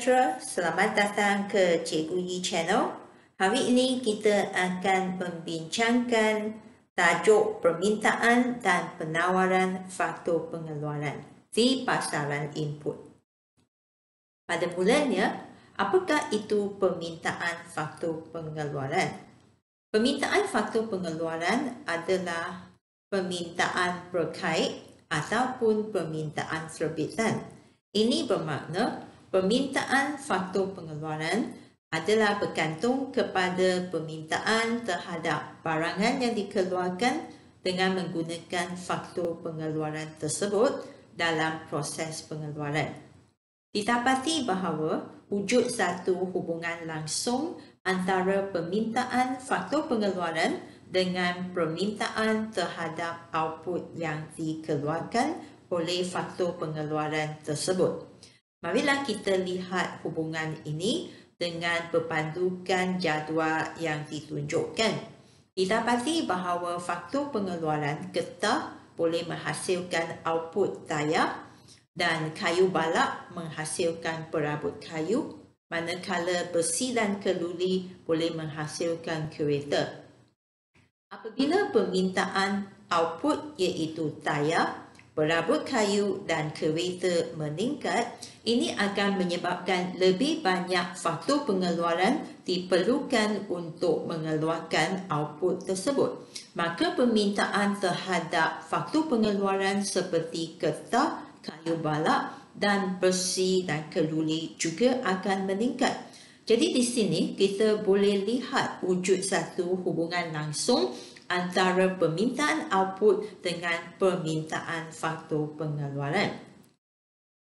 sejahtera, selamat datang ke Cikgu Yi Channel. Hari ini kita akan membincangkan tajuk permintaan dan penawaran faktor pengeluaran di pasaran input. Pada mulanya, apakah itu permintaan faktor pengeluaran? Permintaan faktor pengeluaran adalah permintaan berkait ataupun permintaan terbitan. Ini bermakna permintaan faktor pengeluaran adalah bergantung kepada permintaan terhadap barangan yang dikeluarkan dengan menggunakan faktor pengeluaran tersebut dalam proses pengeluaran. Didapati bahawa wujud satu hubungan langsung antara permintaan faktor pengeluaran dengan permintaan terhadap output yang dikeluarkan oleh faktor pengeluaran tersebut. Marilah kita lihat hubungan ini dengan berpandukan jadual yang ditunjukkan. Didapati bahawa faktor pengeluaran getah boleh menghasilkan output daya dan kayu balak menghasilkan perabot kayu, manakala besi dan keluli boleh menghasilkan kereta. Apabila permintaan output iaitu daya, perabot kayu dan kereta meningkat, ini akan menyebabkan lebih banyak faktor pengeluaran diperlukan untuk mengeluarkan output tersebut. Maka permintaan terhadap faktor pengeluaran seperti getah, kayu balak dan besi dan keluli juga akan meningkat. Jadi di sini kita boleh lihat wujud satu hubungan langsung antara permintaan output dengan permintaan faktor pengeluaran.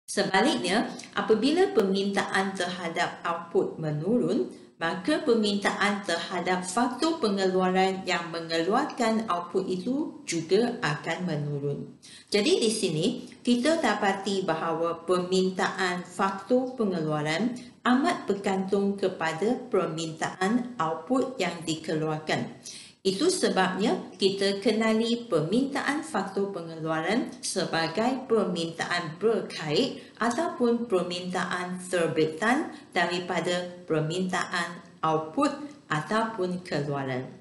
Sebaliknya, apabila permintaan terhadap output menurun, maka permintaan terhadap faktor pengeluaran yang mengeluarkan output itu juga akan menurun. Jadi di sini kita dapati bahawa permintaan faktor pengeluaran amat bergantung kepada permintaan output yang dikeluarkan. Itu sebabnya kita kenali permintaan faktor pengeluaran sebagai permintaan berkait ataupun permintaan terbitan daripada permintaan output ataupun keluaran.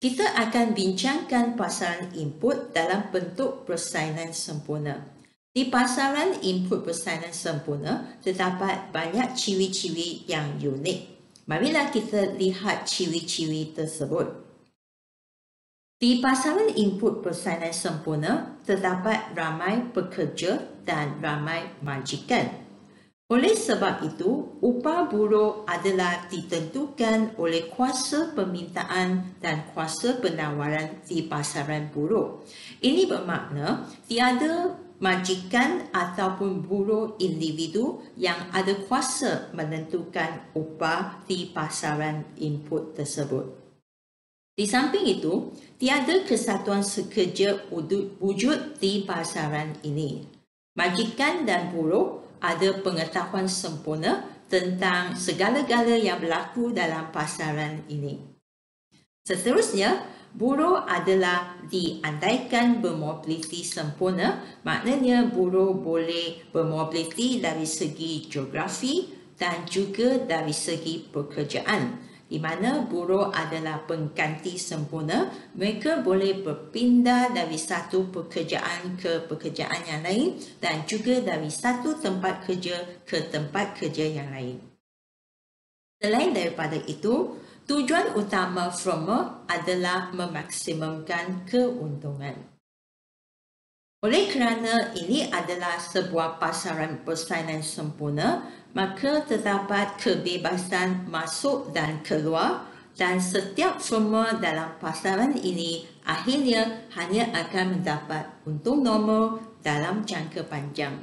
Kita akan bincangkan pasaran input dalam bentuk persainan sempurna. Di pasaran input persainan sempurna terdapat banyak ciri-ciri yang unik. Marilah kita lihat ciri-ciri tersebut. Di pasaran input persainan sempurna, terdapat ramai pekerja dan ramai majikan. Oleh sebab itu, upah buruh adalah ditentukan oleh kuasa permintaan dan kuasa penawaran di pasaran buruh. Ini bermakna tiada majikan ataupun buruh individu yang ada kuasa menentukan upah di pasaran input tersebut. Di samping itu, tiada kesatuan sekerja wujud di pasaran ini. Majikan dan buruh ada pengetahuan sempurna tentang segala-gala yang berlaku dalam pasaran ini. Seterusnya, buruh adalah diandaikan bermobiliti sempurna, maknanya buruh boleh bermobiliti dari segi geografi dan juga dari segi pekerjaan, di mana buruh adalah pengganti sempurna. Mereka boleh berpindah dari satu pekerjaan ke pekerjaan yang lain dan juga dari satu tempat kerja ke tempat kerja yang lain. Selain daripada itu, tujuan utama firma adalah memaksimumkan keuntungan. Oleh kerana ini adalah sebuah pasaran persainan sempurna, maka terdapat kebebasan masuk dan keluar dan setiap firma dalam pasaran ini akhirnya hanya akan mendapat untung normal dalam jangka panjang.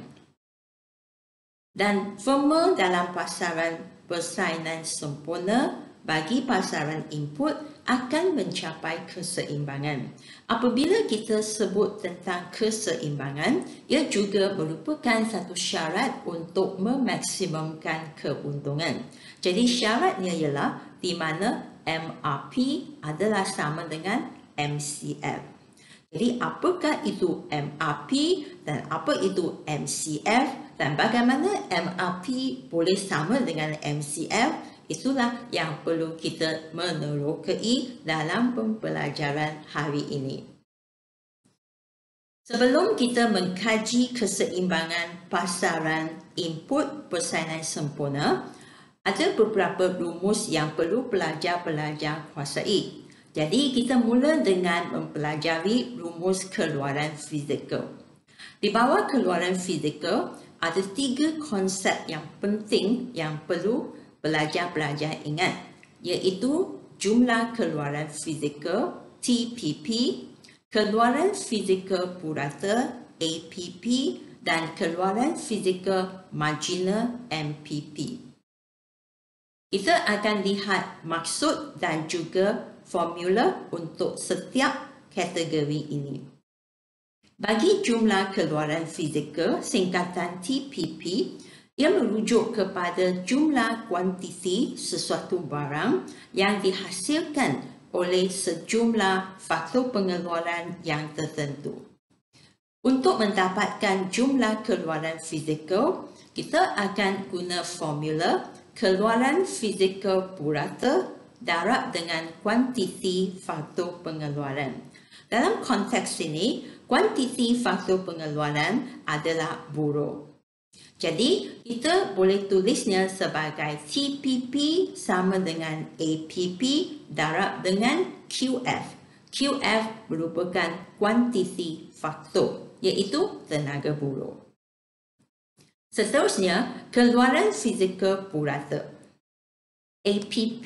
Dan firma dalam pasaran persainan sempurna bagi pasaran input akan mencapai keseimbangan. Apabila kita sebut tentang keseimbangan, ia juga merupakan satu syarat untuk memaksimumkan keuntungan. Jadi syaratnya ialah di mana MRP adalah sama dengan MCF. Jadi apakah itu MRP dan apa itu MCF dan bagaimana MRP boleh sama dengan MCF, itulah yang perlu kita menerokai dalam pembelajaran hari ini. Sebelum kita mengkaji keseimbangan pasaran input persainan sempurna, ada beberapa rumus yang perlu pelajar-pelajar kuasai. Jadi kita mula dengan mempelajari rumus keluaran fizikal. Di bawah keluaran fizikal, ada 3 konsep yang penting yang perlu pelajar-pelajar ingat, iaitu jumlah keluaran fizikal TPP, keluaran fizikal purata APP, dan keluaran fizikal marginal MPP. Kita akan lihat maksud dan juga formula untuk setiap kategori ini. Bagi jumlah keluaran fizikal singkatan TPP, ia merujuk kepada jumlah kuantiti sesuatu barang yang dihasilkan oleh sejumlah faktor pengeluaran yang tertentu. Untuk mendapatkan jumlah keluaran fizikal, kita akan guna formula keluaran fizikal purata darab dengan kuantiti faktor pengeluaran. Dalam konteks ini, kuantiti faktor pengeluaran adalah buruh. Jadi, kita boleh tulisnya sebagai TPP sama dengan APP darab dengan QF. QF merupakan kuantiti faktor, iaitu tenaga buruh. Seterusnya, keluaran fizikal purata. APP,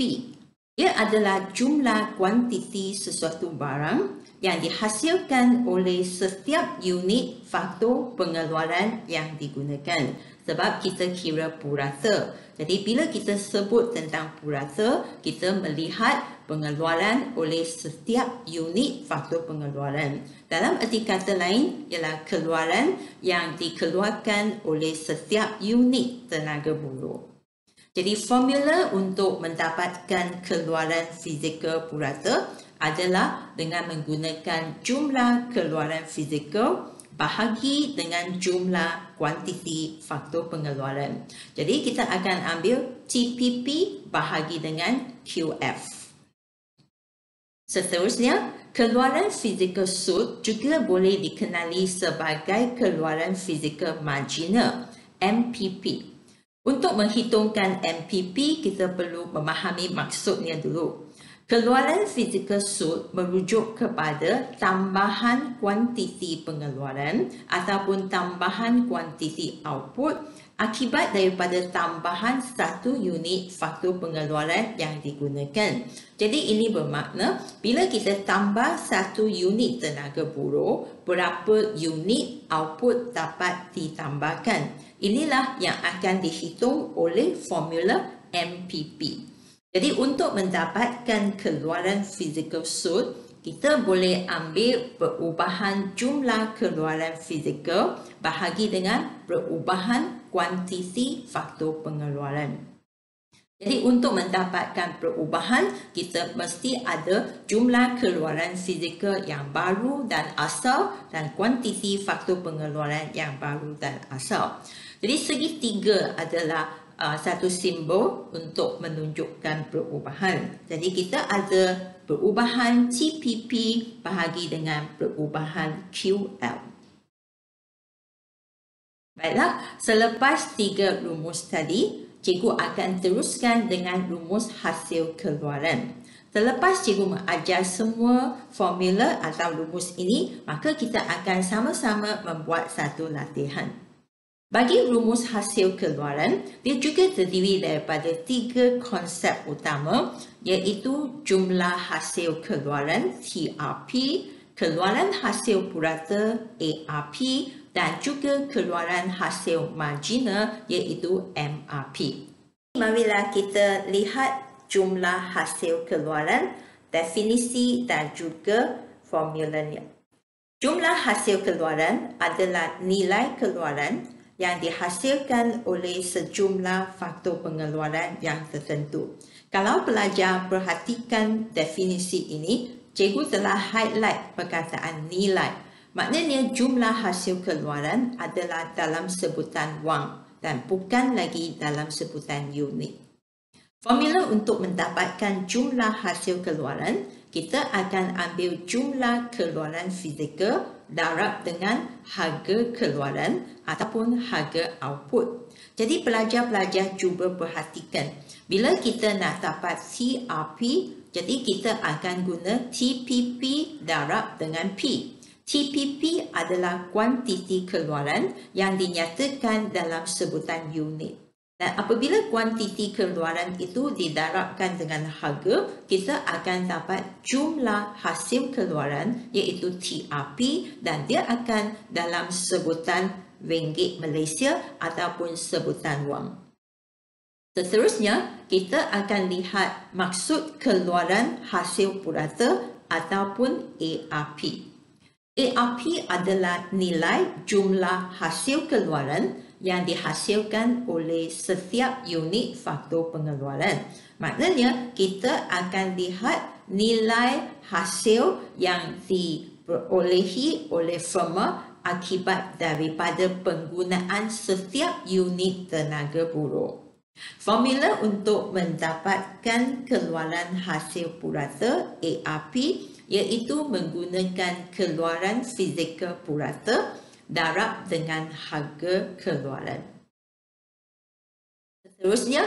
ia adalah jumlah kuantiti sesuatu barang yang dihasilkan oleh setiap unit faktor pengeluaran yang digunakan. Sebab kita kira purata. Jadi bila kita sebut tentang purata, kita melihat pengeluaran oleh setiap unit faktor pengeluaran. Dalam erti kata lain, ialah keluaran yang dikeluarkan oleh setiap unit tenaga buruh. Jadi formula untuk mendapatkan keluaran fizikal purata adalah dengan menggunakan jumlah keluaran fizikal bahagi dengan jumlah kuantiti faktor pengeluaran. Jadi kita akan ambil TPP bahagi dengan QF. Seterusnya, keluaran fizikal sud juga boleh dikenali sebagai keluaran fizikal marginal, MPP. Untuk menghitungkan MPP, kita perlu memahami maksudnya dulu. Keluaran fizikal sud merujuk kepada tambahan kuantiti pengeluaran ataupun tambahan kuantiti output akibat daripada tambahan satu unit faktor pengeluaran yang digunakan. Jadi ini bermakna bila kita tambah satu unit tenaga buruh, berapa unit output dapat ditambahkan. Inilah yang akan dihitung oleh formula MPP. Jadi untuk mendapatkan keluaran fizikal sud, kita boleh ambil perubahan jumlah keluaran fizikal bahagi dengan perubahan kuantiti faktor pengeluaran. Jadi untuk mendapatkan perubahan, kita mesti ada jumlah keluaran fizikal yang baru dan asal dan kuantiti faktor pengeluaran yang baru dan asal. Jadi segitiga adalah satu simbol untuk menunjukkan perubahan. Jadi kita ada perubahan TPP bahagi dengan perubahan QL. Baiklah, selepas 3 rumus tadi, cikgu akan teruskan dengan rumus hasil keluaran. Selepas cikgu mengajar semua formula atau rumus ini, maka kita akan sama-sama membuat satu latihan. Bagi rumus hasil keluaran, dia juga terdiri daripada 3 konsep utama, iaitu jumlah hasil keluaran TRP, keluaran hasil purata ARP, dan juga keluaran hasil marginal, iaitu MRP. Marilah kita lihat jumlah hasil keluaran, definisi dan juga formulanya. Jumlah hasil keluaran adalah nilai keluaran yang dihasilkan oleh sejumlah faktor pengeluaran yang tertentu. Kalau pelajar perhatikan definisi ini, cikgu telah highlight perkataan nilai. Maknanya jumlah hasil keluaran adalah dalam sebutan wang dan bukan lagi dalam sebutan unit. Formula untuk mendapatkan jumlah hasil keluaran, kita akan ambil jumlah keluaran fizikal darab dengan harga keluaran ataupun harga output. Jadi pelajar-pelajar cuba perhatikan. Bila kita nak dapat TRP, jadi kita akan guna TPP darab dengan P. TPP adalah kuantiti keluaran yang dinyatakan dalam sebutan unit. Dan apabila kuantiti keluaran itu didarabkan dengan harga, kita akan dapat jumlah hasil keluaran iaitu TRP dan dia akan dalam sebutan ringgit Malaysia ataupun sebutan wang. Seterusnya, kita akan lihat maksud keluaran hasil purata ataupun ARP. ARP adalah nilai jumlah hasil keluaran yang dihasilkan oleh setiap unit faktor pengeluaran. Maknanya, kita akan lihat nilai hasil yang diperolehi oleh firma akibat daripada penggunaan setiap unit tenaga buruh. Formula untuk mendapatkan keluaran hasil purata ARP iaitu menggunakan keluaran fizikal purata darab dengan harga keluaran. Seterusnya,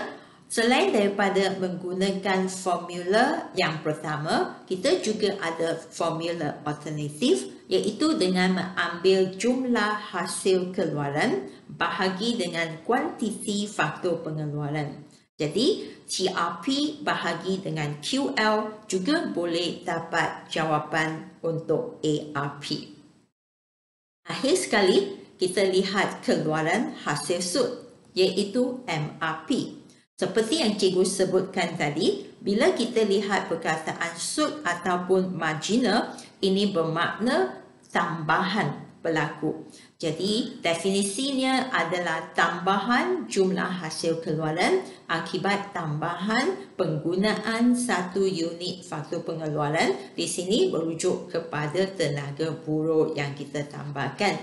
selain daripada menggunakan formula yang pertama, kita juga ada formula alternatif iaitu dengan mengambil jumlah hasil keluaran bahagi dengan kuantiti faktor pengeluaran. Jadi, TRP bahagi dengan QL juga boleh dapat jawapan untuk ARP. Akhir sekali, kita lihat keluaran hasil sud, iaitu MRP. Seperti yang cikgu sebutkan tadi, bila kita lihat perkataan sud ataupun marginal, ini bermakna tambahan berlaku. Jadi, definisinya adalah tambahan jumlah hasil keluaran akibat tambahan penggunaan satu unit faktor pengeluaran. Di sini merujuk kepada tenaga buruh yang kita tambahkan.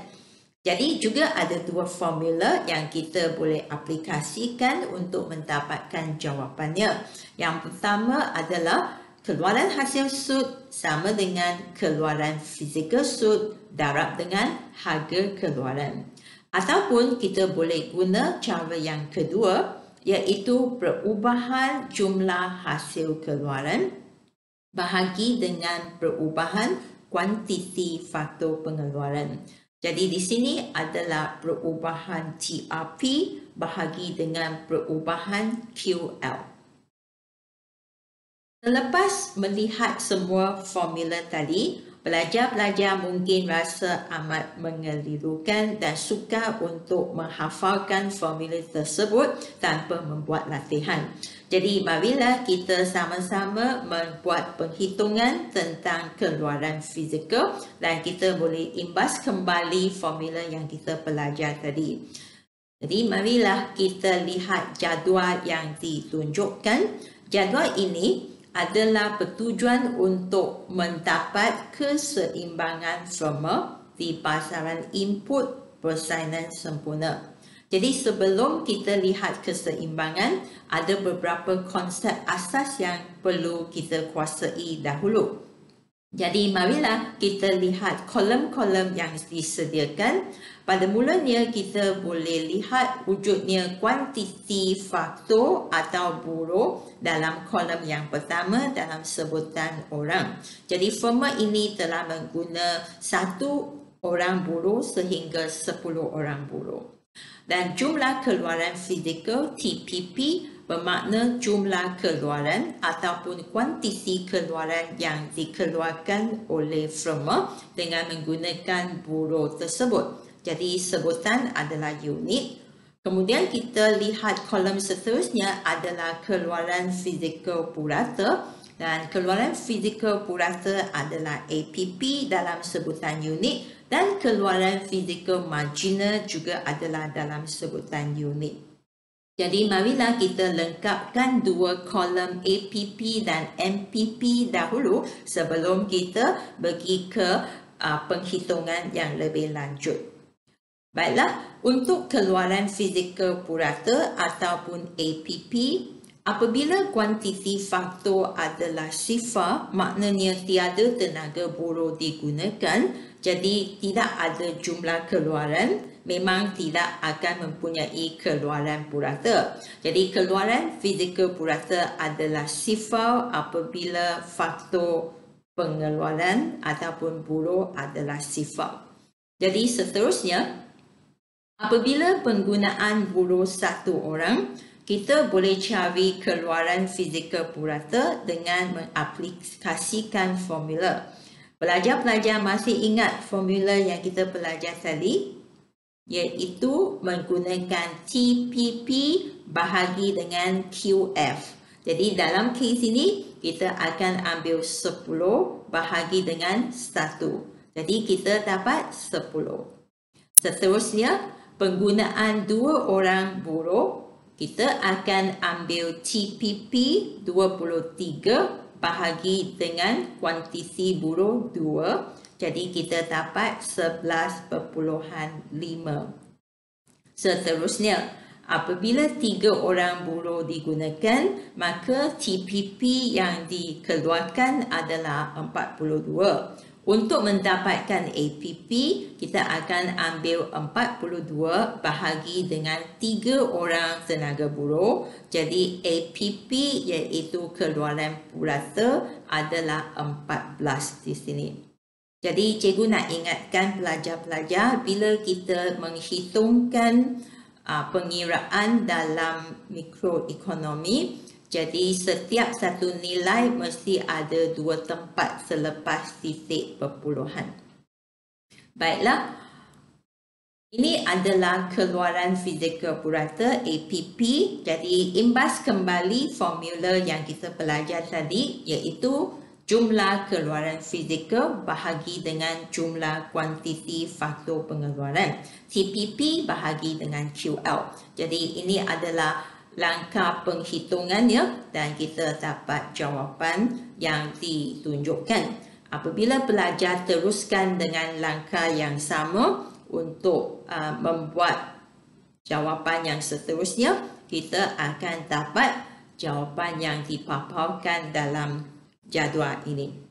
Jadi, juga ada dua formula yang kita boleh aplikasikan untuk mendapatkan jawapannya. Yang pertama adalah keluaran hasil sud sama dengan keluaran fizikal sud darab dengan harga keluaran. Ataupun kita boleh guna cara yang kedua iaitu perubahan jumlah hasil keluaran bahagi dengan perubahan kuantiti faktor pengeluaran. Jadi di sini adalah perubahan TRP bahagi dengan perubahan QL. Selepas melihat semua formula tadi, pelajar-pelajar mungkin rasa amat mengelirukan dan sukar untuk menghafalkan formula tersebut tanpa membuat latihan. Jadi marilah kita sama-sama membuat perhitungan tentang keluaran fizikal dan kita boleh imbas kembali formula yang kita pelajar tadi. Jadi marilah kita lihat jadual yang ditunjukkan. Jadual ini adalah bertujuan untuk mendapat keseimbangan firma di pasaran input persainan sempurna. Jadi sebelum kita lihat keseimbangan, ada beberapa konsep asas yang perlu kita kuasai dahulu. Jadi marilah kita lihat kolom-kolom yang disediakan. Pada mulanya kita boleh lihat wujudnya kuantiti faktor atau buruh dalam kolom yang pertama dalam sebutan orang. Jadi firma ini telah mengguna 1 orang buruh sehingga 10 orang buruh. Dan jumlah keluaran fizikal TPP bermakna jumlah keluaran ataupun kuantiti keluaran yang dikeluarkan oleh firma dengan menggunakan buruh tersebut. Jadi sebutan adalah unit. Kemudian kita lihat kolom seterusnya adalah keluaran fizikal purata. Dan keluaran fizikal purata adalah APP dalam sebutan unit. Dan keluaran fizikal marginal juga adalah dalam sebutan unit. Jadi marilah kita lengkapkan dua kolom APP dan MPP dahulu sebelum kita pergi ke penghitungan yang lebih lanjut. Baiklah, untuk keluaran fizikal purata ataupun APP, apabila kuantiti faktor adalah sifar, maknanya tiada tenaga buruh digunakan, jadi tidak ada jumlah keluaran, memang tidak akan mempunyai keluaran purata. Jadi keluaran fizikal purata adalah sifar apabila faktor pengeluaran ataupun buruh adalah sifar. Jadi seterusnya, apabila penggunaan buruh satu orang, kita boleh cari keluaran fizikal purata dengan mengaplikasikan formula. Pelajar-pelajar masih ingat formula yang kita belajar tadi? Iaitu menggunakan TPP bahagi dengan QF. Jadi dalam kes ini, kita akan ambil 10 bahagi dengan 1. Jadi kita dapat 10. Seterusnya, penggunaan dua orang buruh, kita akan ambil TPP 23 bahagi dengan kuantiti buruh 2. Jadi kita dapat 11.5. Seterusnya, apabila 3 orang buruh digunakan, maka TPP yang dikeluarkan adalah 42. Untuk mendapatkan APP, kita akan ambil 42 bahagi dengan 3 orang tenaga buruh. Jadi APP iaitu keluaran purata adalah 14 di sini. Jadi cikgu nak ingatkan pelajar-pelajar bila kita menghitungkan pengiraan dalam mikroekonomi, jadi setiap satu nilai mesti ada 2 tempat selepas titik perpuluhan. Baiklah, ini adalah keluaran fizikal purata APP. Jadi imbas kembali formula yang kita belajar tadi, iaitu jumlah keluaran fizikal bahagi dengan jumlah kuantiti faktor pengeluaran. TPP bahagi dengan QL. Jadi ini adalah langkah penghitungannya dan kita dapat jawapan yang ditunjukkan. Apabila pelajar teruskan dengan langkah yang sama untuk membuat jawapan yang seterusnya, kita akan dapat jawapan yang dipaparkan dalam jadual ini.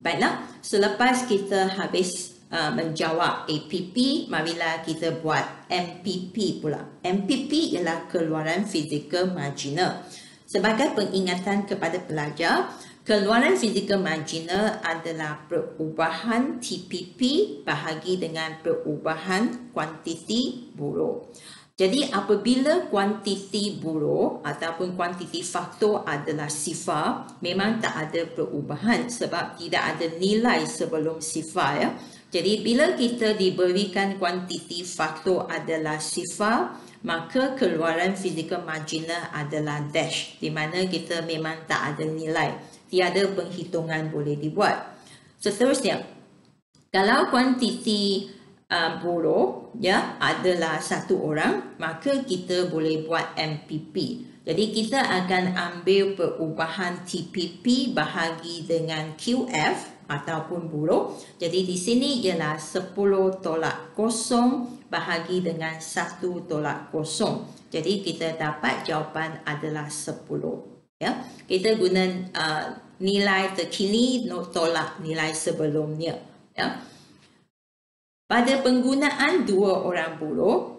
Baiklah, selepas kita habis menjawab APP, marilah kita buat MPP pula. MPP ialah keluaran fizikal marginal. Sebagai pengingatan kepada pelajar, keluaran fizikal marginal adalah perubahan TPP bahagi dengan perubahan kuantiti buruh. Jadi apabila kuantiti buruh ataupun kuantiti faktor adalah sifar, memang tak ada perubahan sebab tidak ada nilai sebelum sifar, ya. Jadi bila kita diberikan kuantiti faktor adalah sifar, maka keluaran fizikal marginal adalah dash, di mana kita memang tak ada nilai, tiada penghitungan boleh dibuat. Seterusnya, kalau kuantiti buruh adalah satu orang, maka kita boleh buat MPP. Jadi kita akan ambil perubahan TPP bahagi dengan QF ataupun buruh. Jadi di sini ialah 10 tolak kosong bahagi dengan 1 tolak kosong. Jadi kita dapat jawapan adalah 10. Ya, kita guna nilai terkini tolak nilai sebelumnya. Ya. Pada penggunaan dua orang buruh,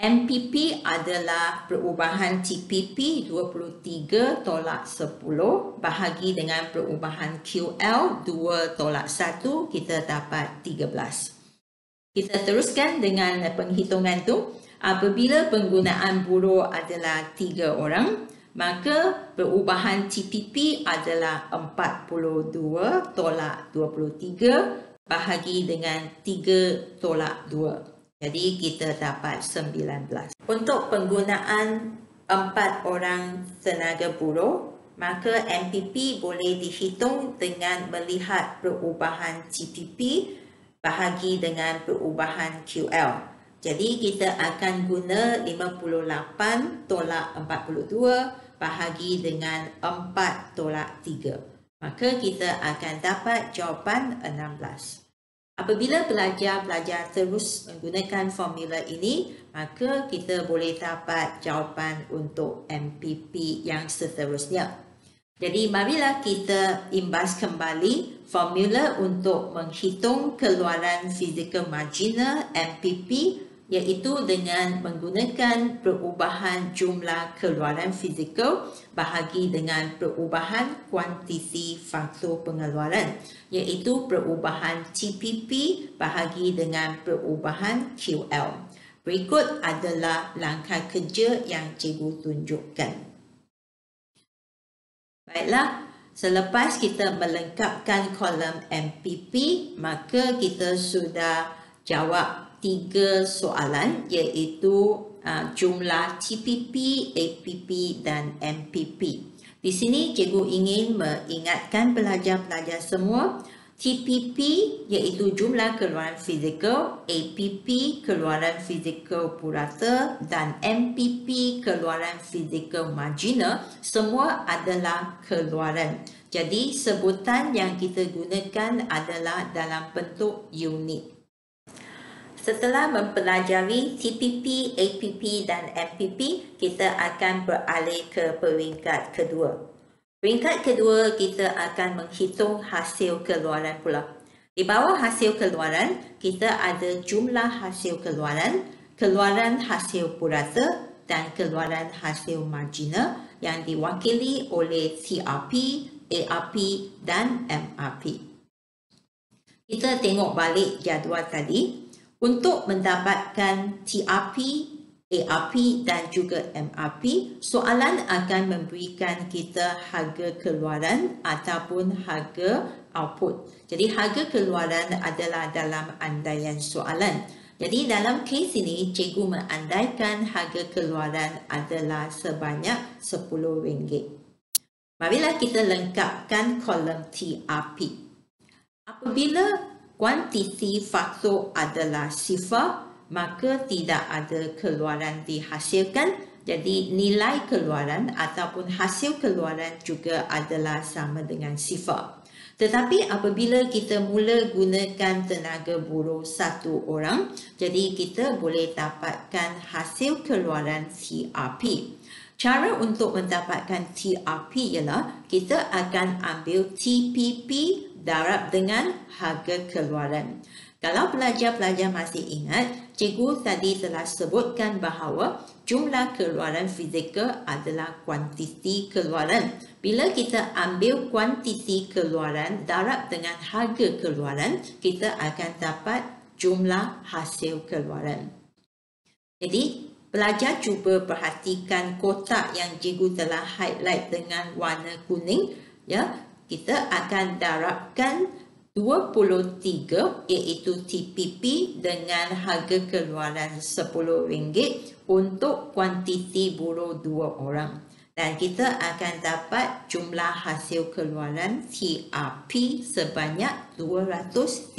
MPP adalah perubahan TPP 23 tolak 10 bahagi dengan perubahan QL 2 tolak 1, kita dapat 13. Kita teruskan dengan penghitungan tu. Apabila penggunaan buruh adalah 3 orang, maka perubahan TPP adalah 42 tolak 23 bahagi dengan 3 tolak 2. Jadi kita dapat 19. Untuk penggunaan 4 orang tenaga buruh, maka MPP boleh dihitung dengan melihat perubahan TPP bahagi dengan perubahan QL. Jadi kita akan guna 58 tolak 42 bahagi dengan 4 tolak 3. Maka kita akan dapat jawapan 16. Apabila pelajar terus menggunakan formula ini, maka kita boleh dapat jawapan untuk MPP yang seterusnya. Jadi marilah kita imbas kembali formula untuk menghitung keluaran fizikal marginal MPP, iaitu dengan menggunakan perubahan jumlah keluaran fizikal bahagi dengan perubahan kuantiti faktor pengeluaran, iaitu perubahan TPP bahagi dengan perubahan QL. Berikut adalah langkah kerja yang cikgu tunjukkan. Baiklah, selepas kita melengkapkan kolom MPP, maka kita sudah jawab 3 soalan, iaitu jumlah TPP, APP dan MPP. Di sini cikgu ingin mengingatkan pelajar-pelajar semua, TPP iaitu jumlah keluaran fizikal, APP keluaran fizikal purata dan MPP keluaran fizikal marginal semua adalah keluaran. Jadi sebutan yang kita gunakan adalah dalam bentuk unit. Setelah mempelajari TPP, APP dan MPP, kita akan beralih ke peringkat kedua. Peringkat kedua, kita akan menghitung hasil keluaran pula. Di bawah hasil keluaran, kita ada jumlah hasil keluaran, keluaran hasil purata dan keluaran hasil marginal yang diwakili oleh TRP, ARP dan MRP. Kita tengok balik jadual tadi. Untuk mendapatkan TRP, ARP dan juga MRP, soalan akan memberikan kita harga keluaran ataupun harga output. Jadi harga keluaran adalah dalam andaian soalan. Jadi dalam kes ini, cikgu mengandaikan harga keluaran adalah sebanyak RM10. Marilah kita lengkapkan kolom TRP. Apabila kuantiti faktor adalah sifar, maka tidak ada keluaran dihasilkan. Jadi nilai keluaran ataupun hasil keluaran juga adalah sama dengan sifar. Tetapi apabila kita mula gunakan tenaga buruh 1 orang, jadi kita boleh dapatkan hasil keluaran TRP. Cara untuk mendapatkan TRP ialah kita akan ambil TPP darab dengan harga keluaran. Kalau pelajar-pelajar masih ingat, cikgu tadi telah sebutkan bahawa jumlah keluaran fizikal adalah kuantiti keluaran. Bila kita ambil kuantiti keluaran darab dengan harga keluaran, kita akan dapat jumlah hasil keluaran. Jadi, pelajar cuba perhatikan kotak yang cikgu telah highlight dengan warna kuning. Ya, kita akan darabkan 23 iaitu TPP dengan harga keluaran RM10 untuk kuantiti buruh 2 orang. Dan kita akan dapat jumlah hasil keluaran TRP sebanyak 230.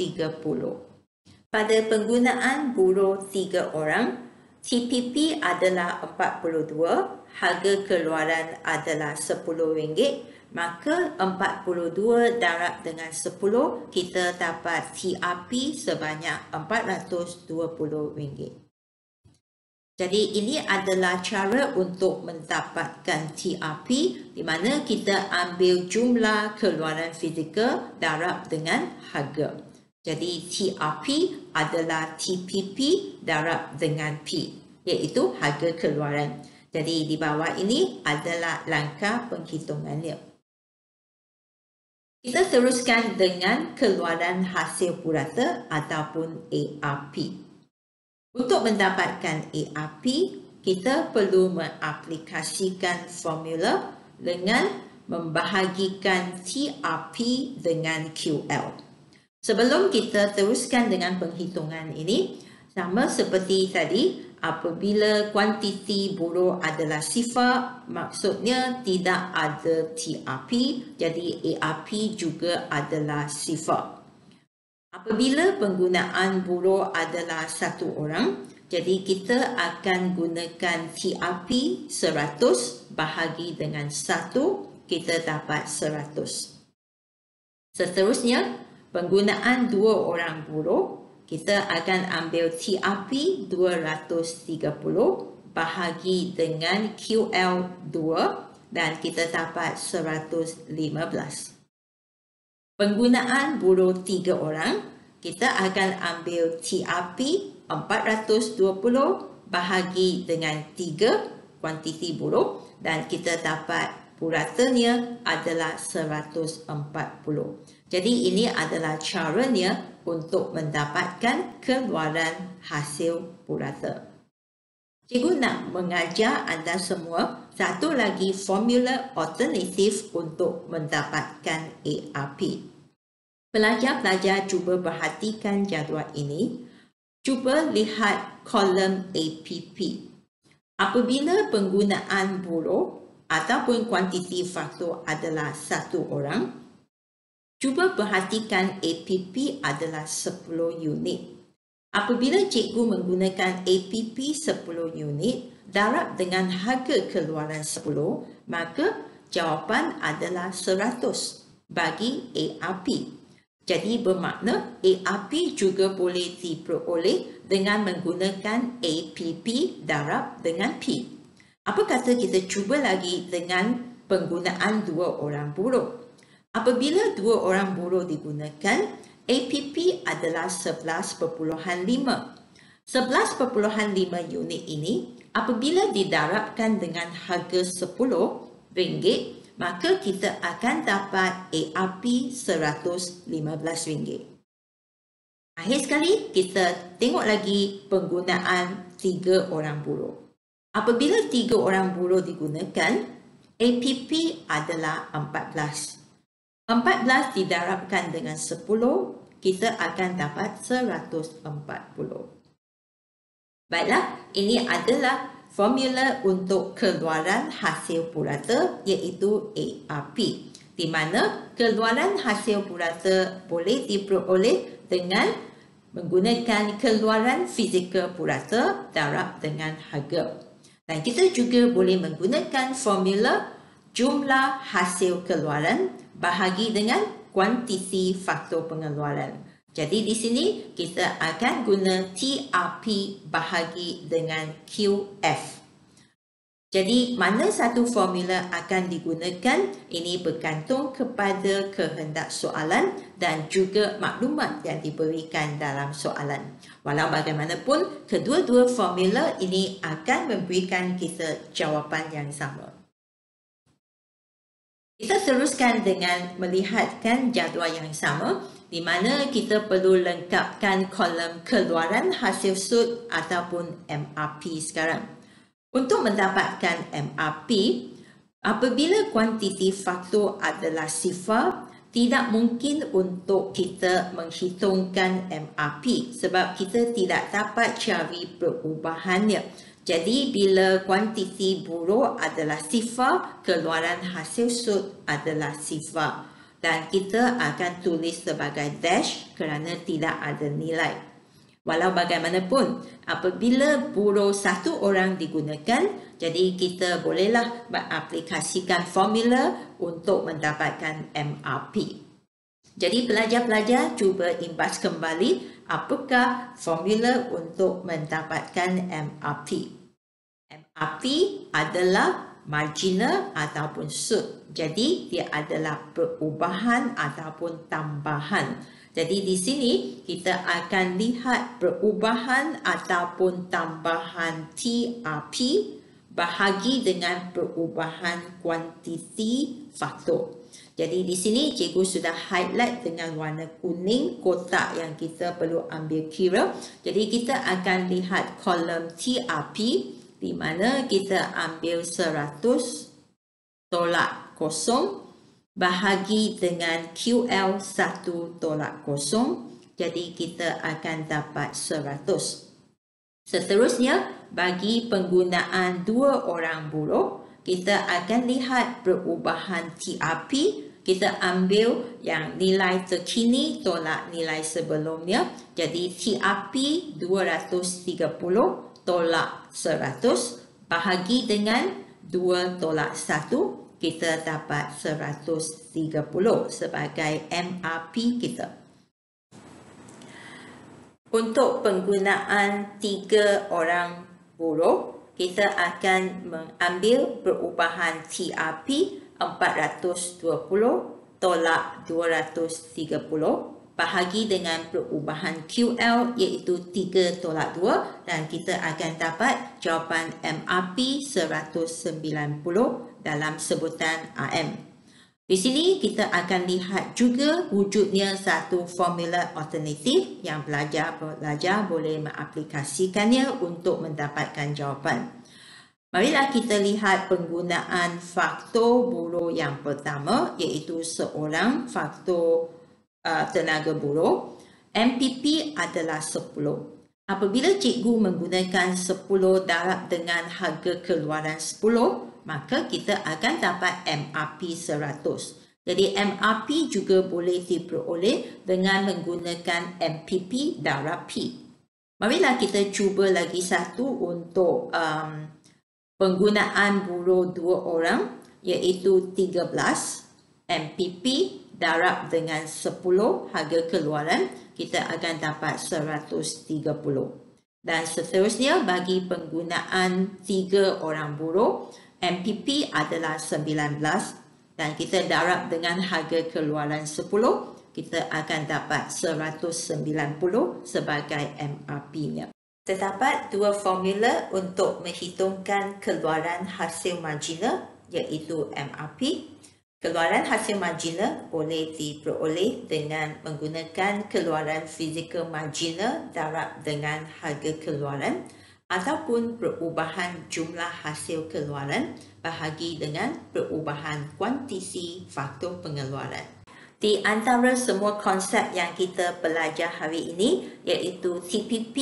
Pada penggunaan buruh 3 orang, TPP adalah 42, harga keluaran adalah RM10. Maka 42 darab dengan 10, kita dapat TRP sebanyak RM420. Jadi ini adalah cara untuk mendapatkan TRP, di mana kita ambil jumlah keluaran fizikal darab dengan harga. Jadi TRP adalah TPP darab dengan P, iaitu harga keluaran. Jadi di bawah ini adalah langkah penghitungannya. Kita teruskan dengan keluaran hasil purata ataupun ARP. Untuk mendapatkan ARP, kita perlu mengaplikasikan formula dengan membahagikan TRP dengan QL. Sebelum kita teruskan dengan penghitungan ini, sama seperti tadi, apabila kuantiti buruh adalah sifar, maksudnya tidak ada TRP, jadi ARP juga adalah sifar. Apabila penggunaan buruh adalah 1 orang, Jadi kita akan gunakan TRP 100 bahagi dengan 1, kita dapat 100. Seterusnya, penggunaan 2 orang buruh, kita akan ambil TRP 230 bahagi dengan QL2 dan kita dapat 115. Penggunaan buruh 3 orang, kita akan ambil TRP 420 bahagi dengan 3 kuantiti buruh dan kita dapat puratanya adalah 140. Jadi ini adalah caranya untuk mendapatkan keluaran hasil purata. Cikgu nak mengajar anda semua satu lagi formula alternatif untuk mendapatkan ARP. Pelajar-pelajar cuba perhatikan jadual ini. Cuba lihat kolom APP. Apabila penggunaan buruh ataupun kuantiti faktor adalah 1 orang, cuba perhatikan APP adalah 10 unit. Apabila cikgu menggunakan APP 10 unit darab dengan harga keluaran 10, maka jawapan adalah 100 bagi ARP. Jadi bermakna ARP juga boleh diperoleh dengan menggunakan APP darab dengan P. Apa kata kita cuba lagi dengan penggunaan 2 orang buruh? Apabila 2 orang buruh digunakan, APP adalah 11.5. 11.5 unit ini apabila didarabkan dengan harga RM10, maka kita akan dapat ARP RM115. Akhir sekali, kita tengok lagi penggunaan 3 orang buruh. Apabila 3 orang buruh digunakan, APP adalah 14. 14 didarabkan dengan 10, kita akan dapat 140. Baiklah, ini adalah formula untuk keluaran hasil purata iaitu ARP, di mana keluaran hasil purata boleh diperoleh dengan menggunakan keluaran fizikal purata darab dengan harga. Dan kita juga boleh menggunakan formula jumlah hasil keluaran bahagi dengan kuantiti faktor pengeluaran. Jadi di sini kita akan guna TRP bahagi dengan QF. Jadi mana satu formula akan digunakan ini bergantung kepada kehendak soalan dan juga maklumat yang diberikan dalam soalan. Walau bagaimanapun, kedua-dua formula ini akan memberikan kita jawapan yang sama. Kita teruskan dengan melihatkan jadual yang sama di mana kita perlu lengkapkan kolom keluaran hasil sud ataupun MRP sekarang. Untuk mendapatkan MRP, apabila kuantiti faktor adalah sifar, tidak mungkin untuk kita menghitungkan MRP sebab kita tidak dapat cari perubahannya. Jadi bila kuantiti buruh adalah sifar, keluaran hasil sud adalah sifar. Dan kita akan tulis sebagai dash kerana tidak ada nilai. Walau bagaimanapun, apabila buruh 1 orang digunakan, jadi kita bolehlah mengaplikasikan formula untuk mendapatkan MRP. Jadi pelajar-pelajar cuba imbas kembali apakah formula untuk mendapatkan MRP. MRP adalah marginal ataupun sud. Jadi dia adalah perubahan ataupun tambahan. Jadi di sini kita akan lihat perubahan ataupun tambahan TRP bahagi dengan perubahan kuantiti faktor. Jadi di sini cikgu sudah highlight dengan warna kuning kotak yang kita perlu ambil kira. Jadi kita akan lihat kolom TRP di mana kita ambil 100 tolak kosong bahagi dengan QL 1 tolak kosong. Jadi kita akan dapat 100. Seterusnya, bagi penggunaan 2 orang buruh, kita akan lihat perubahan TRP kita ambil yang nilai terkini tolak nilai sebelumnya. Jadi TRP 230 tolak 100 bahagi dengan 2 tolak 1, kita dapat 130 sebagai MRP kita. Untuk penggunaan 3 orang buruh, kita akan mengambil perubahan TRP 420 tolak 230 bahagi dengan perubahan QL iaitu 3 tolak 2 dan kita akan dapat jawapan MRP 190 dalam sebutan AM. Di sini kita akan lihat juga wujudnya satu formula alternatif yang pelajar boleh mengaplikasikannya untuk mendapatkan jawapan. Marilah kita lihat penggunaan faktor buruh yang pertama iaitu seorang faktor tenaga buruh. MPP adalah 10. Apabila cikgu menggunakan 10 darab dengan harga keluaran 10, maka kita akan dapat MRP 100. Jadi MRP juga boleh diperoleh dengan menggunakan MPP darab P. Marilah kita cuba lagi satu untuk penggunaan buruh 2 orang iaitu 13 MPP darab dengan 10 harga keluaran, kita akan dapat 130. Dan seterusnya bagi penggunaan 3 orang buruh, MPP adalah 19 dan kita darab dengan harga keluaran 10, kita akan dapat 190 sebagai MRP-nya. Terdapat 2 formula untuk menghitungkan keluaran hasil marginal iaitu MRP. Keluaran hasil marginal boleh diperoleh dengan menggunakan keluaran fizikal marginal darab dengan harga keluaran ataupun perubahan jumlah hasil keluaran bahagi dengan perubahan kuantiti faktor pengeluaran. Di antara semua konsep yang kita belajar hari ini iaitu TPP,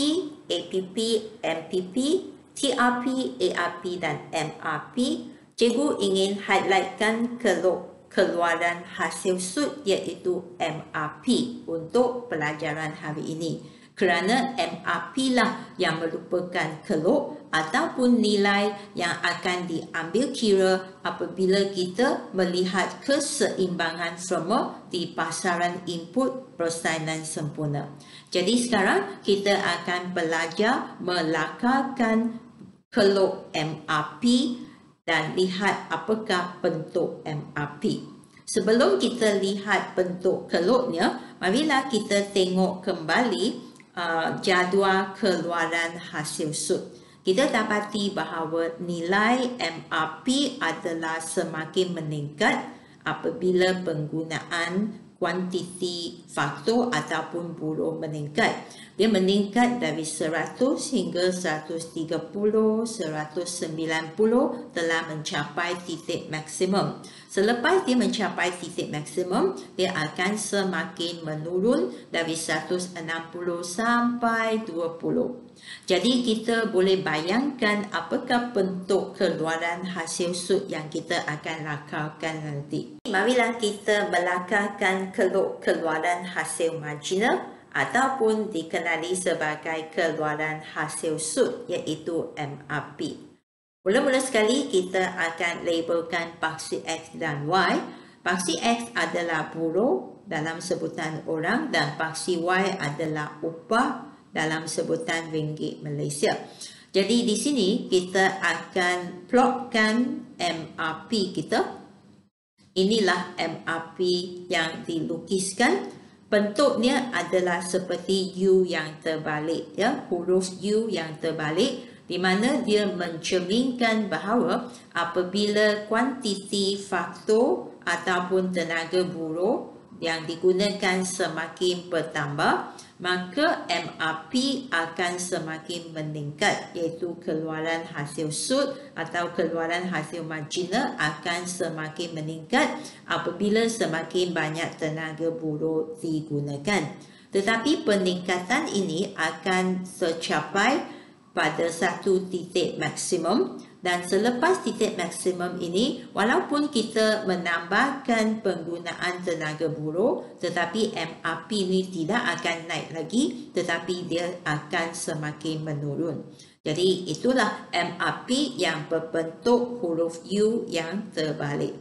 APP, MPP, TRP, ARP dan MRP, cikgu ingin highlightkan keluaran hasil sud iaitu MRP untuk pelajaran hari ini. Kerana MRP lah yang merupakan keluk ataupun nilai yang akan diambil kira apabila kita melihat keseimbangan firma di pasaran input persainan sempurna. Jadi sekarang kita akan belajar melakarkan keluk MRP dan lihat apakah bentuk MRP. Sebelum kita lihat bentuk keluknya, marilah kita tengok kembali jadual keluaran hasil sud. Kita dapati bahawa nilai MRP adalah semakin meningkat apabila penggunaan kuantiti faktor ataupun buruh meningkat. Dia meningkat dari 100 hingga 130, 190 telah mencapai titik maksimum. Selepas dia mencapai titik maksimum, dia akan semakin menurun dari 160 sampai 20. Jadi kita boleh bayangkan apakah bentuk keluaran hasil sud yang kita akan lakarkan nanti. Marilah kita melakarkan keluaran hasil marginal ataupun dikenali sebagai keluaran hasil sud iaitu MRP. Mula-mula sekali kita akan labelkan paksi X dan Y. Paksi X adalah buruh dalam sebutan orang dan paksi Y adalah upah dalam sebutan ringgit Malaysia. Jadi di sini kita akan plotkan MRP kita. Inilah MRP yang dilukiskan. Bentuknya adalah seperti U yang terbalik, ya, huruf U yang terbalik, di mana dia mencerminkan bahawa apabila kuantiti faktor ataupun tenaga buruh yang digunakan semakin bertambah, maka MRP akan semakin meningkat, iaitu keluaran hasil sud atau keluaran hasil marginal akan semakin meningkat apabila semakin banyak tenaga buruh digunakan. Tetapi peningkatan ini akan tercapai pada satu titik maksimum dan selepas titik maksimum ini, walaupun kita menambahkan penggunaan tenaga buruh, tetapi MRP ini tidak akan naik lagi, tetapi dia akan semakin menurun. Jadi itulah MRP yang berbentuk huruf U yang terbalik.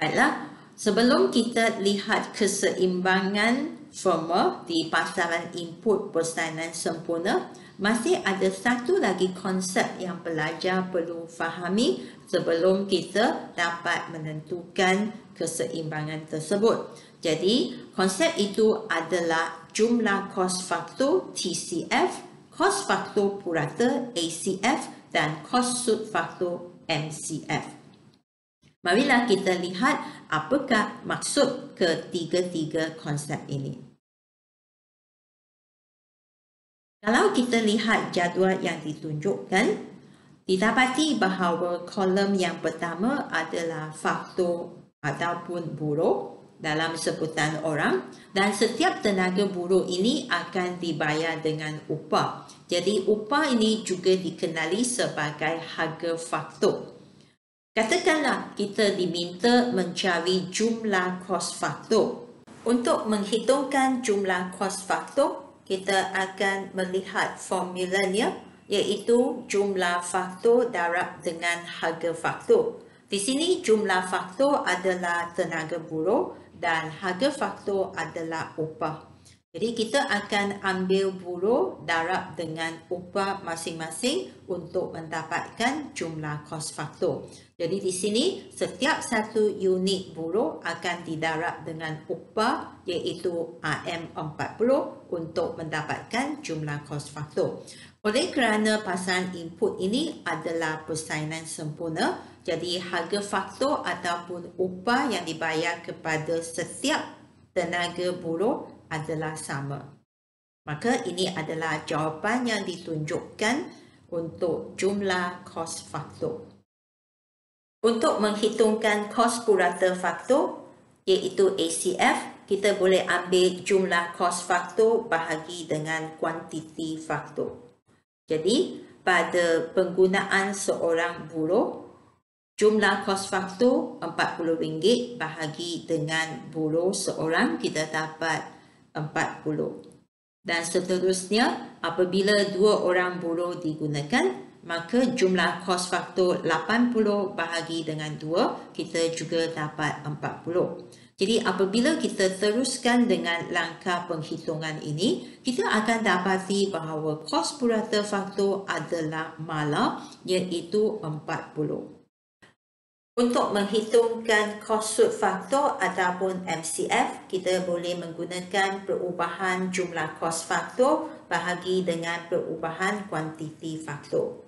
Baiklah, sebelum kita lihat keseimbangan formal di pasaran input persainan sempurna, masih ada satu lagi konsep yang pelajar perlu fahami sebelum kita dapat menentukan keseimbangan tersebut. Jadi, konsep itu adalah jumlah kos faktor TCF, kos faktor purata ACF dan kos sud faktor MCF. Marilah kita lihat apakah maksud ketiga-tiga konsep ini. Kalau kita lihat jadual yang ditunjukkan, didapati bahawa kolom yang pertama adalah faktor ataupun buruh dalam sebutan orang, dan setiap tenaga buruh ini akan dibayar dengan upah. Jadi upah ini juga dikenali sebagai harga faktor. Katakanlah kita diminta mencari jumlah kos faktor. Untuk menghitungkan jumlah kos faktor, kita akan melihat formulanya, iaitu jumlah faktor darab dengan harga faktor. Di sini jumlah faktor adalah tenaga buruh dan harga faktor adalah upah. Jadi kita akan ambil buruh darab dengan upah masing-masing untuk mendapatkan jumlah kos faktor. Jadi di sini setiap satu unit buruh akan didarab dengan upah iaitu RM40 untuk mendapatkan jumlah kos faktor. Oleh kerana pasaran input ini adalah persainan sempurna, jadi harga faktor ataupun upah yang dibayar kepada setiap tenaga buruh adalah sama. Maka ini adalah jawapan yang ditunjukkan untuk jumlah kos faktor. Untuk menghitungkan kos purata faktor, iaitu ACF, kita boleh ambil jumlah kos faktor bahagi dengan kuantiti faktor. Jadi, pada penggunaan seorang buruh, jumlah kos faktor RM40 bahagi dengan buruh seorang, kita dapat 40. Dan seterusnya, apabila dua orang buruh digunakan, maka jumlah kos faktor 80 bahagi dengan 2, kita juga dapat 40. Jadi apabila kita teruskan dengan langkah penghitungan ini, kita akan dapati bahawa kos purata faktor adalah malah, iaitu 40. Untuk menghitungkan kos sud faktor ataupun MCF, kita boleh menggunakan perubahan jumlah kos faktor bahagi dengan perubahan kuantiti faktor.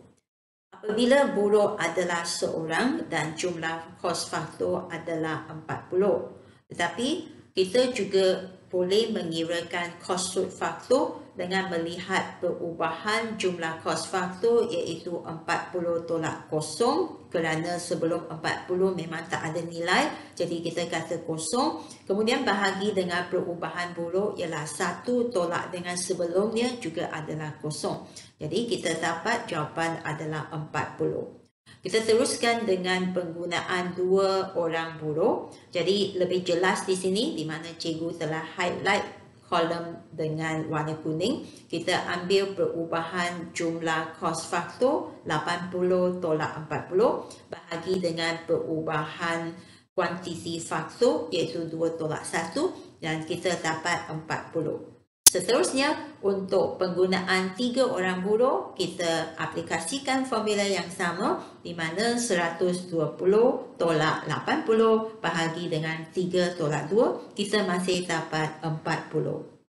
Apabila buruh adalah seorang dan jumlah kos faktor adalah 40. Tetapi kita juga boleh mengirakan kos sud faktor dengan melihat perubahan jumlah kos faktor iaitu 40 tolak kosong, kerana sebelum 40 memang tak ada nilai, jadi kita kata kosong. Kemudian bahagi dengan perubahan buruh ialah 1 tolak dengan sebelumnya juga adalah kosong. Jadi kita dapat jawapan adalah 40. Kita teruskan dengan penggunaan dua orang buruh. Jadi lebih jelas di sini, di mana cikgu telah highlight kolom dengan warna kuning. Kita ambil perubahan jumlah kos faktor 80 tolak 40 bahagi dengan perubahan kuantiti faktor iaitu 2 tolak 1 dan kita dapat 40. Seterusnya, untuk penggunaan 3 orang buruh, kita aplikasikan formula yang sama di mana 120 tolak 80 bahagi dengan 3 tolak 2, kita masih dapat 40.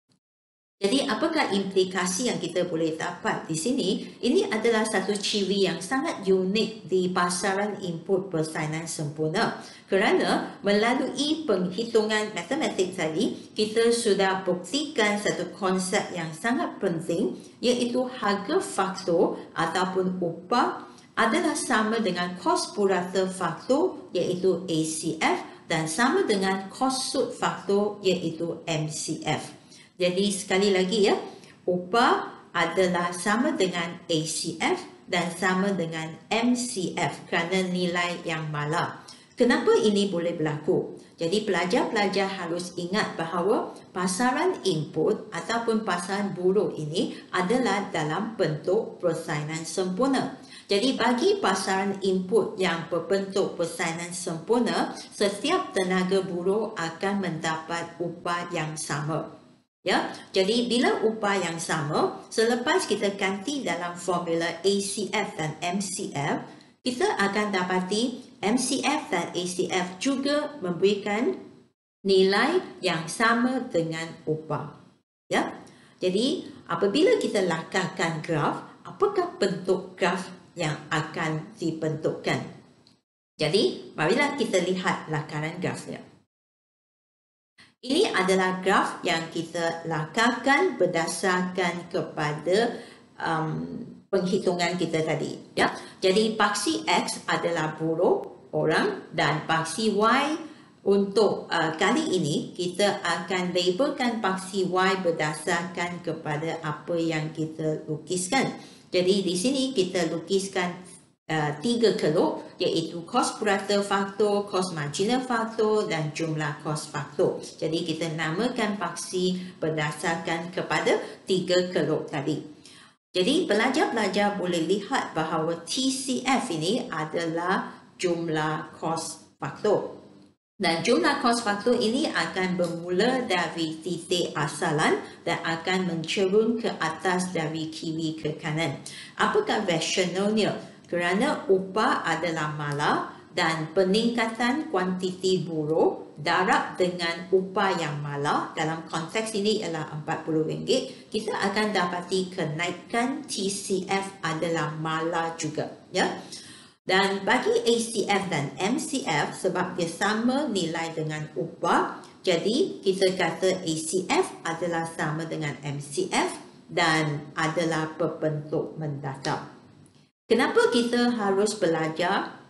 Jadi apakah implikasi yang kita boleh dapat di sini? Ini adalah satu ciri yang sangat unik di pasaran input persainan sempurna. Kerana melalui penghitungan matematik tadi, kita sudah buktikan satu konsep yang sangat penting, iaitu harga faktor ataupun upah adalah sama dengan kos purata faktor iaitu ACF dan sama dengan kos sud faktor iaitu MCF. Jadi sekali lagi ya, upah adalah sama dengan ACF dan sama dengan MCF kerana nilai yang malar. Kenapa ini boleh berlaku? Jadi pelajar-pelajar harus ingat bahawa pasaran input ataupun pasaran buruh ini adalah dalam bentuk persainan sempurna. Jadi bagi pasaran input yang berbentuk persainan sempurna, setiap tenaga buruh akan mendapat upah yang sama. Ya, jadi bila upah yang sama, selepas kita ganti dalam formula ACF dan MCF, kita akan dapati MCF dan ACF juga memberikan nilai yang sama dengan upah. Ya, jadi apabila kita lakarkan graf, apakah bentuk graf yang akan dibentukkan? Jadi, marilah kita lihat lakaran grafnya. Ini adalah graf yang kita lakarkan berdasarkan kepada penghitungan kita tadi. Ya. Jadi paksi X adalah buruh orang dan paksi Y untuk kali ini kita akan labelkan paksi Y berdasarkan kepada apa yang kita lukiskan. Jadi di sini kita lukiskan 3 kelok, iaitu kos purata faktor, kos marginal faktor dan jumlah kos faktor. Jadi kita namakan paksi berdasarkan kepada 3 kelok tadi. Jadi pelajar-pelajar boleh lihat bahawa TCF ini adalah jumlah kos faktor. Dan jumlah kos faktor ini akan bermula dari titik asalan dan akan mencerun ke atas dari kiri ke kanan. Apakah rasionalnya? Kerana upah adalah malar dan peningkatan kuantiti buruh darab dengan upah yang malar, dalam konteks ini ialah RM40, kita akan dapati kenaikan TCF adalah malar juga. Ya. Dan bagi ACF dan MCF, sebab dia sama nilai dengan upah, jadi kita kata ACF adalah sama dengan MCF dan adalah berbentuk mendatar. Kenapa kita harus belajar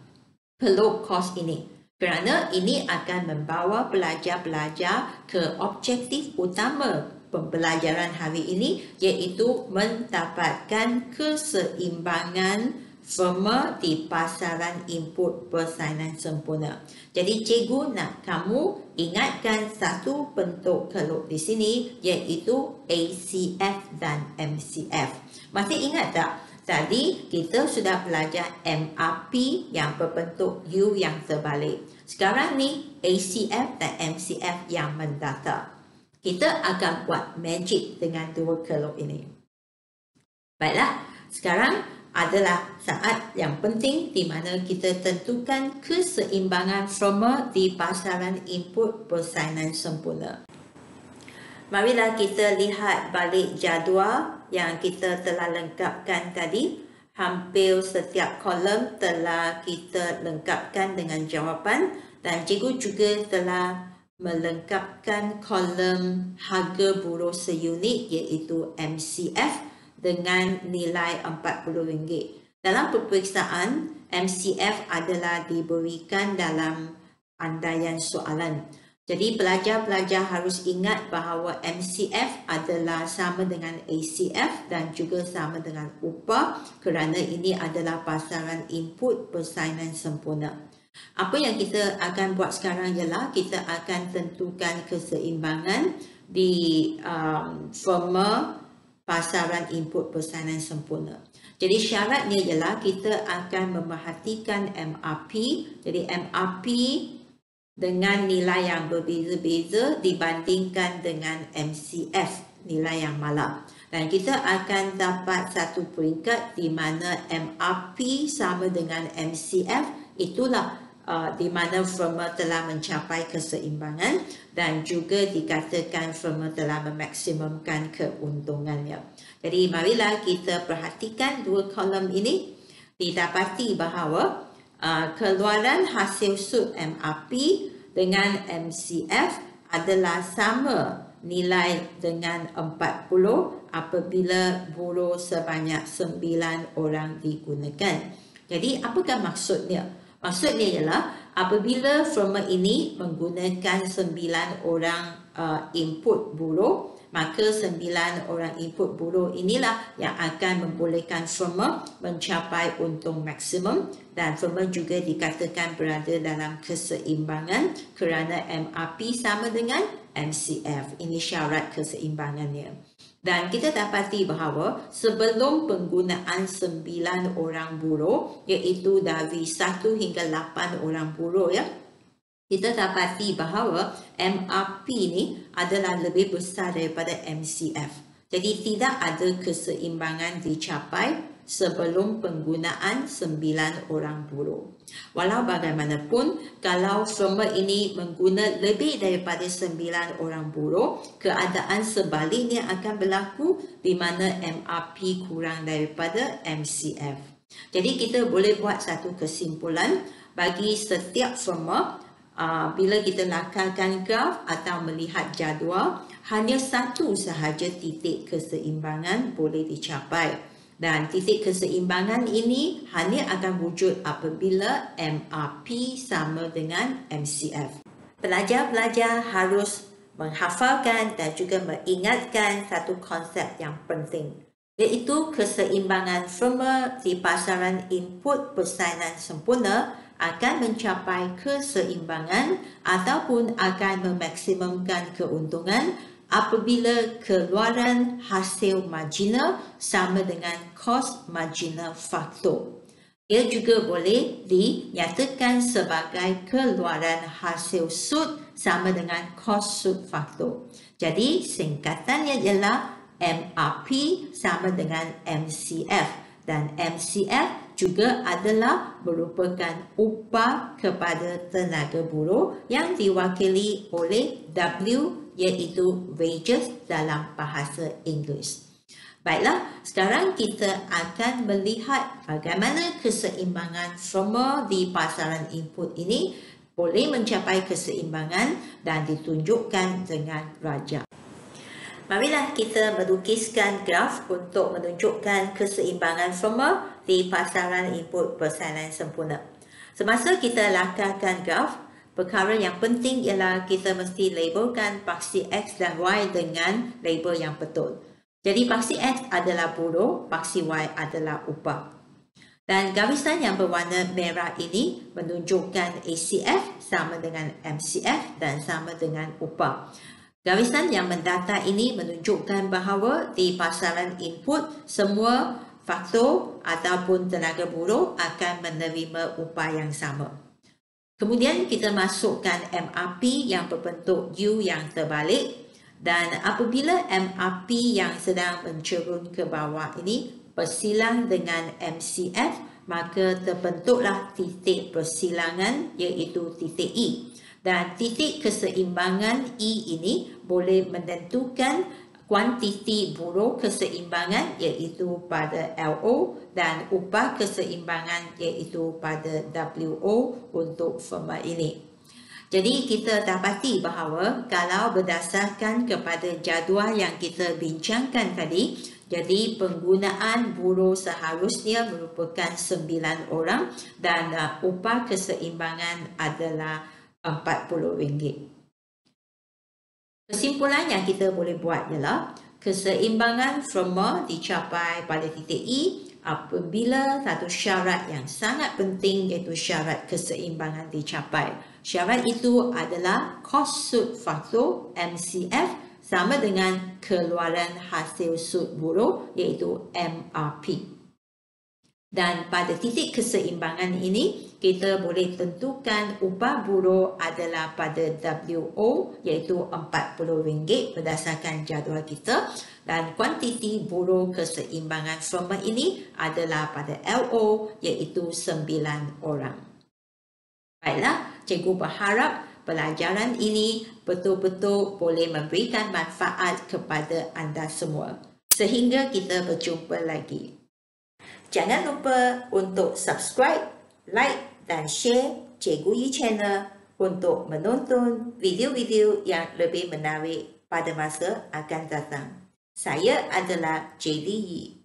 kelok kos ini? Kerana ini akan membawa pelajar-pelajar ke objektif utama pembelajaran hari ini, iaitu mendapatkan keseimbangan firma di pasaran input persainan sempurna. Jadi cikgu nak kamu ingatkan satu bentuk kelok di sini, iaitu ACF dan MCF. Masih ingat tak? Tadi kita sudah belajar MRP yang berbentuk U yang terbalik. Sekarang ni ACF dan MCF yang mendatar. Kita akan buat magic dengan 2 kelok ini. Baiklah, sekarang adalah saat yang penting di mana kita tentukan keseimbangan firma di pasaran input persainan sempurna. Marilah kita lihat balik jadual yang kita telah lengkapkan tadi. Hampir setiap kolom telah kita lengkapkan dengan jawapan dan cikgu juga telah melengkapkan kolom harga buruh seunit iaitu MCF dengan nilai RM40. Dalam peperiksaan, MCF adalah diberikan dalam andaian soalan. Jadi pelajar-pelajar harus ingat bahawa MCF adalah sama dengan ACF dan juga sama dengan upah kerana ini adalah pasaran input persainan sempurna. Apa yang kita akan buat sekarang ialah kita akan tentukan keseimbangan di firma pasaran input persainan sempurna. Jadi syaratnya ialah kita akan memerhatikan MRP. Jadi MRP dengan nilai yang berbeza-beza dibandingkan dengan MCF, nilai yang malar. Dan kita akan dapat satu peringkat di mana MRP sama dengan MCF, itulah di mana firma telah mencapai keseimbangan dan juga dikatakan firma telah memaksimumkan keuntungannya. Jadi marilah kita perhatikan 2 kolom ini. Didapati bahawa keluaran hasil sub MRP dengan MCF adalah sama nilai dengan 40 apabila buruh sebanyak 9 orang digunakan. Jadi apakah maksudnya? Maksudnya ialah apabila firma ini menggunakan 9 orang input buruh maka 9 orang input buruh inilah yang akan membolehkan firma mencapai untung maksimum, dan firma juga dikatakan berada dalam keseimbangan kerana MRP sama dengan MCF. Ini syarat keseimbangannya. Dan kita dapati bahawa sebelum penggunaan 9 orang buruh, iaitu dari 1 hingga 8 orang buruh ya, kita dapati bahawa MRP ni adalah lebih besar daripada MCF. Jadi tidak ada keseimbangan dicapai sebelum penggunaan 9 orang buruh. Walau bagaimanapun, kalau firma ini mengguna lebih daripada 9 orang buruh, keadaan sebaliknya akan berlaku di mana MRP kurang daripada MCF. Jadi kita boleh buat satu kesimpulan bagi setiap firma. Bila kita lakarkan graf atau melihat jadual, hanya satu sahaja titik keseimbangan boleh dicapai. Dan titik keseimbangan ini hanya akan wujud apabila MRP sama dengan MCF. Pelajar-pelajar harus menghafalkan dan juga mengingatkan satu konsep yang penting, iaitu keseimbangan firma di pasaran input persainan sempurna akan mencapai keseimbangan ataupun akan memaksimumkan keuntungan apabila keluaran hasil marginal sama dengan kos marginal faktor. Ia juga boleh dinyatakan sebagai keluaran hasil sud sama dengan kos sud faktor. Jadi singkatannya ialah MRP sama dengan MCF, dan MCF juga adalah merupakan upah kepada tenaga buruh yang diwakili oleh W, iaitu wages dalam bahasa Inggeris. Baiklah, sekarang kita akan melihat bagaimana keseimbangan firma di pasaran input ini boleh mencapai keseimbangan dan ditunjukkan dengan rajah. Marilah kita melukiskan graf untuk menunjukkan keseimbangan firma di pasaran input persainan sempurna. Semasa kita lakarkan graf, perkara yang penting ialah kita mesti labelkan paksi X dan Y dengan label yang betul. Jadi paksi X adalah buruh, paksi Y adalah upah. Dan garisan yang berwarna merah ini menunjukkan ACF sama dengan MCF dan sama dengan upah. Garisan yang mendata ini menunjukkan bahawa di pasaran input, semua faktor ataupun tenaga buruh akan menerima upah yang sama. Kemudian kita masukkan MRP yang berbentuk U yang terbalik, dan apabila MRP yang sedang mencerun ke bawah ini bersilang dengan MCF, maka terbentuklah titik persilangan iaitu titik E. Dan titik keseimbangan E ini boleh menentukan kuantiti buruh keseimbangan iaitu pada LO dan upah keseimbangan iaitu pada WO untuk firma ini. Jadi kita dapati bahawa kalau berdasarkan kepada jadual yang kita bincangkan tadi, jadi penggunaan buruh seharusnya merupakan 9 orang dan upah keseimbangan adalah RM40. Kesimpulan yang kita boleh buat ialah keseimbangan firma dicapai pada titik E apabila satu syarat yang sangat penting iaitu syarat keseimbangan dicapai. Syarat itu adalah kos sud faktor MCF sama dengan keluaran hasil sud buruh iaitu MRP. Dan pada titik keseimbangan ini, kita boleh tentukan upah buruh adalah pada WO iaitu RM40 berdasarkan jadual kita, dan kuantiti buruh keseimbangan firma ini adalah pada LO iaitu 9 orang. Baiklah, cikgu berharap pelajaran ini betul-betul boleh memberikan manfaat kepada anda semua. Sehingga kita berjumpa lagi. Jangan lupa untuk subscribe, like dan share Cikgu Yi Channel untuk menonton video-video yang lebih menarik pada masa akan datang. Saya adalah JD Yi.